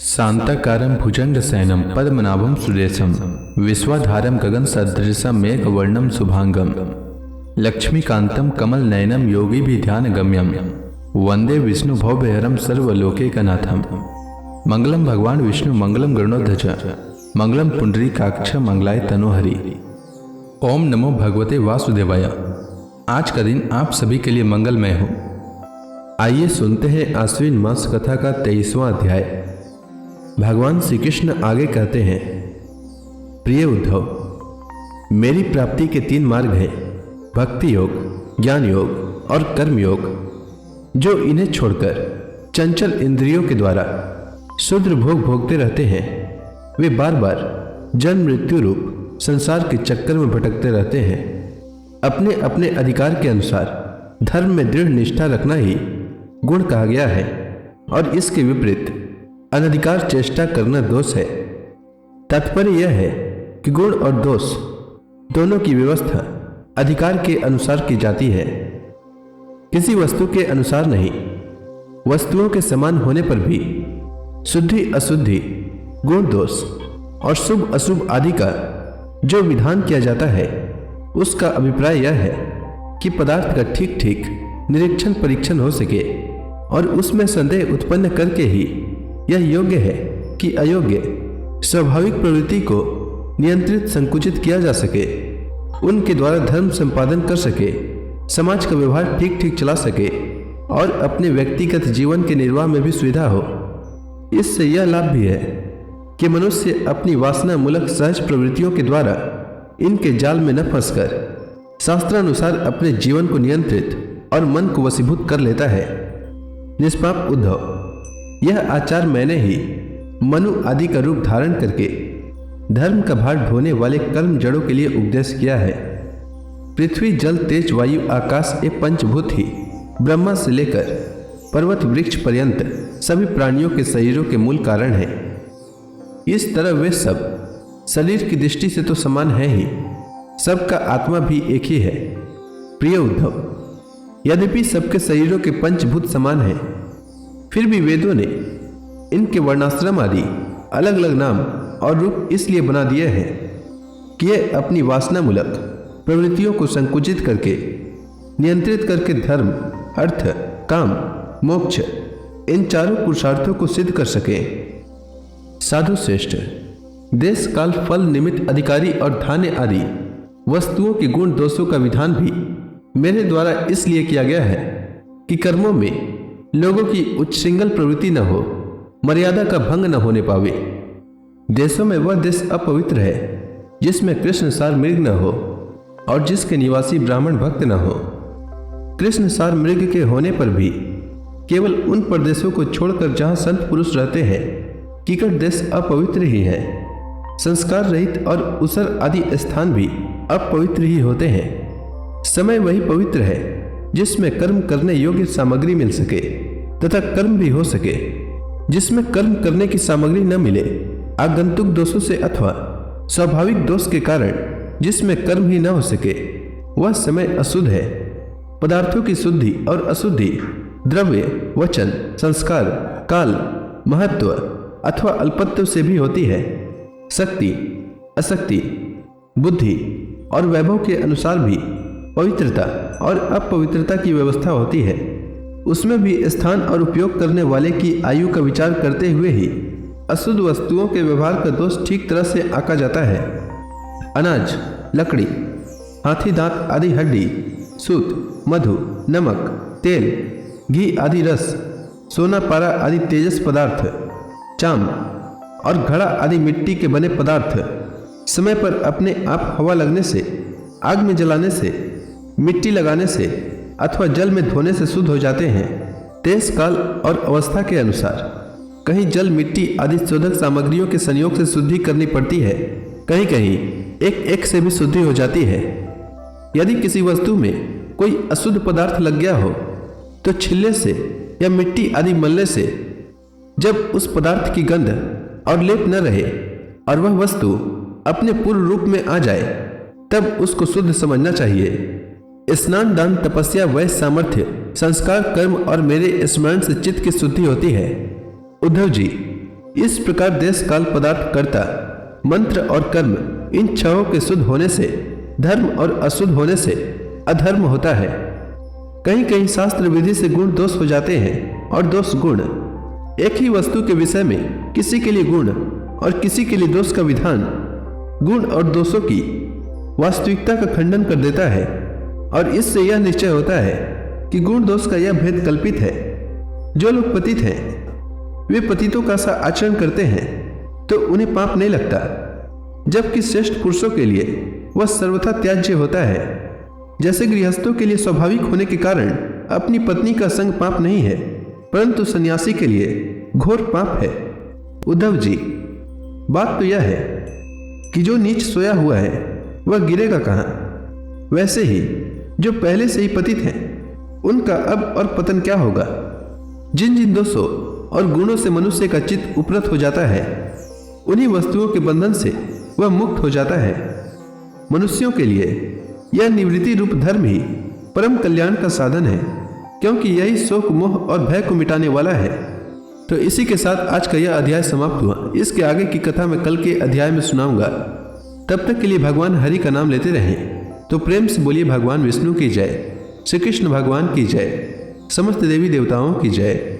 शांताकारं भुजंगशयनं पद्मनाभं सुरेशं विश्वाधारं गगनसदृशं मेघवर्णं शुभांगं लक्ष्मीकान्तं कमलनयनं योगिभिध्यानगम्यं वन्दे विष्णुभवभयहरं सर्वलोकैकनाथं। मंगलम भगवान विष्णु मंगलम गरुड़ध्वज मंगलम पुंडरीकाक्ष मंगलाय तनोहरि। ओम नमो भगवते वासुदेवाय। आज का दिन आप सभी के लिए मंगलमय हो। आइए सुनते हैं आश्विन मास कथा का 23वां अध्याय। भगवान श्री कृष्ण आगे कहते हैं, प्रिय उद्धव, मेरी प्राप्ति के 3 मार्ग हैं, भक्ति योग, ज्ञान योग और कर्म योग। जो इन्हें छोड़कर चंचल इंद्रियों के द्वारा शुद्र भोग भोगते रहते हैं, वे बार बार जन्म मृत्यु रूप संसार के चक्कर में भटकते रहते हैं। अपने अपने अधिकार के अनुसार धर्म में दृढ़ निष्ठा रखना ही गुण कहा गया है और इसके विपरीत अनधिकार चेष्टा करना दोष है। तात्पर्य यह है कि गुण और दोष दोनों की व्यवस्था अधिकार के अनुसार की जाती है, किसी वस्तु के अनुसार नहीं। वस्तुओं के समान होने पर भी शुद्धि अशुद्धि, गुण दोष और शुभ अशुभ आदि का जो विधान किया जाता है, उसका अभिप्राय यह है कि पदार्थ का ठीक ठीक निरीक्षण परीक्षण हो सके और उसमें संदेह उत्पन्न करके ही यह योग्य है कि अयोग्य स्वाभाविक प्रवृत्ति को नियंत्रित संकुचित किया जा सके, उनके द्वारा धर्म संपादन कर सके, समाज का व्यवहार ठीक ठीक चला सके और अपने व्यक्तिगत जीवन के निर्वाह में भी सुविधा हो। इससे यह लाभ भी है कि मनुष्य अपनी वासना मूलक सहज प्रवृत्तियों के द्वारा इनके जाल में न फंसकर शास्त्रानुसार अपने जीवन को नियंत्रित और मन को वशीभूत कर लेता है। निष्पाप उद्धव, यह आचार मैंने ही मनु आदि का रूप धारण करके धर्म का भार ढोने वाले कर्म जड़ों के लिए उपदेश किया है। पृथ्वी जल तेज वायु आकाश ये पंचभूत ही ब्रह्मा से लेकर पर्वत वृक्ष पर्यंत सभी प्राणियों के शरीरों के मूल कारण हैं। इस तरह वे सब शरीर की दृष्टि से तो समान है ही, सबका आत्मा भी एक ही है। प्रिय उद्धव, यद्यपि सबके शरीरों के पंचभूत समान हैं, फिर भी वेदों ने इनके वर्णाश्रम आदि अलग अलग नाम और रूप इसलिए बना दिए हैं कि ये अपनी वासना मूलक प्रवृत्तियों को संकुचित करके नियंत्रित करके धर्म, अर्थ, काम, मोक्ष इन चारों पुरुषार्थों को सिद्ध कर सके। साधु श्रेष्ठ, देश काल फल निमित्त अधिकारी और धान्य आदि वस्तुओं के गुण दोषों का विधान भी मेरे द्वारा इसलिए किया गया है कि कर्मों में लोगों की उच्छृंखल प्रवृत्ति न हो, मर्यादा का भंग न होने पावे। देशों में वह देश अपवित्र है जिसमें कृष्ण सार मृग न हो और जिसके निवासी ब्राह्मण भक्त न हो। कृष्ण सार मृग के होने पर भी केवल उन प्रदेशों को छोड़कर जहां संत पुरुष रहते हैं, किकट देश अपवित्र ही है। संस्कार रहित और उसर आदि स्थान भी अपवित्र ही होते हैं। समय वही पवित्र है जिसमें कर्म करने योग्य सामग्री मिल सके तथा कर्म भी हो सके। जिसमें कर्म करने की सामग्री न मिले, आगंतुक दोषों से अथवा स्वाभाविक दोष के कारण जिसमें कर्म ही न हो सके, वह समय अशुद्ध है। पदार्थों की शुद्धि और अशुद्धि द्रव्य, वचन, संस्कार, काल, महत्व अथवा अल्पत्व से भी होती है। शक्ति, अशक्ति, बुद्धि और वैभव के अनुसार भी पवित्रता और अपवित्रता की व्यवस्था होती है। उसमें भी स्थान और उपयोग करने वाले की आयु का विचार करते हुए ही अशुद्ध वस्तुओं के व्यवहार का दोष ठीक तरह से आंका जाता है। अनाज, लकड़ी, हाथी दांत आदि हड्डी, सूत, मधु, नमक, तेल, घी आदि रस, सोना पारा आदि तेजस पदार्थ, चाम और घड़ा आदि मिट्टी के बने पदार्थ समय पर अपने आप हवा लगने से, आग में जलाने से, मिट्टी लगाने से अथवा जल में धोने से शुद्ध हो जाते हैं। देश काल और अवस्था के अनुसार कहीं जल, मिट्टी आदि शोधक सामग्रियों के संयोग से शुद्धि करनी पड़ती है, कहीं कहीं एक एक से भी शुद्धि हो जाती है। यदि किसी वस्तु में कोई अशुद्ध पदार्थ लग गया हो तो छिलने से या मिट्टी आदि मलने से जब उस पदार्थ की गंध और लेप न रहे और वह वस्तु अपने पूर्व रूप में आ जाए, तब उसको शुद्ध समझना चाहिए। स्नान, दान, तपस्या, वैश्य, सामर्थ्य, संस्कार, कर्म और मेरे स्मरण से चित्त की शुद्धि होती है। उद्धव जी, इस प्रकार देश काल पदार्थ कर्ता मंत्र और कर्म इन छहों के शुद्ध होने से धर्म और अशुद्ध होने से अधर्म होता है। कहीं कहीं शास्त्र विधि से गुण दोष हो जाते हैं और दोष गुण। एक ही वस्तु के विषय में किसी के लिए गुण और किसी के लिए दोष का विधान गुण और दोषों की वास्तविकता का खंडन कर देता है और इससे यह निश्चय होता है कि गुण दोष का यह भेद कल्पित है। जो लोग पतित हैं वे पतितों का सा आचरण करते हैं तो उन्हें पाप नहीं लगता, जबकि श्रेष्ठ पुरुषों के लिए वह सर्वथा त्याज्य होता है। जैसे गृहस्थों के लिए स्वाभाविक होने के कारण अपनी पत्नी का संग पाप नहीं है, परंतु सन्यासी के लिए घोर पाप है। उद्धव जी, बात तो यह है कि जो नीच सोया हुआ है वह गिरेगा कहाँ। वैसे ही जो पहले से ही पतित हैं उनका अब और पतन क्या होगा। जिन जिन दोषों और गुणों से मनुष्य का चित्त उपरत हो जाता है उन्हीं वस्तुओं के बंधन से वह मुक्त हो जाता है। मनुष्यों के लिए यह निवृत्ति रूप धर्म ही परम कल्याण का साधन है, क्योंकि यही शोक मोह और भय को मिटाने वाला है। तो इसी के साथ आज का यह अध्याय समाप्त हुआ। इसके आगे की कथा मैं कल के अध्याय में सुनाऊंगा। तब तक के लिए भगवान हरि का नाम लेते रहें। तो प्रेम से बोलिए भगवान विष्णु की जय, श्री कृष्ण भगवान की जय, समस्त देवी देवताओं की जय।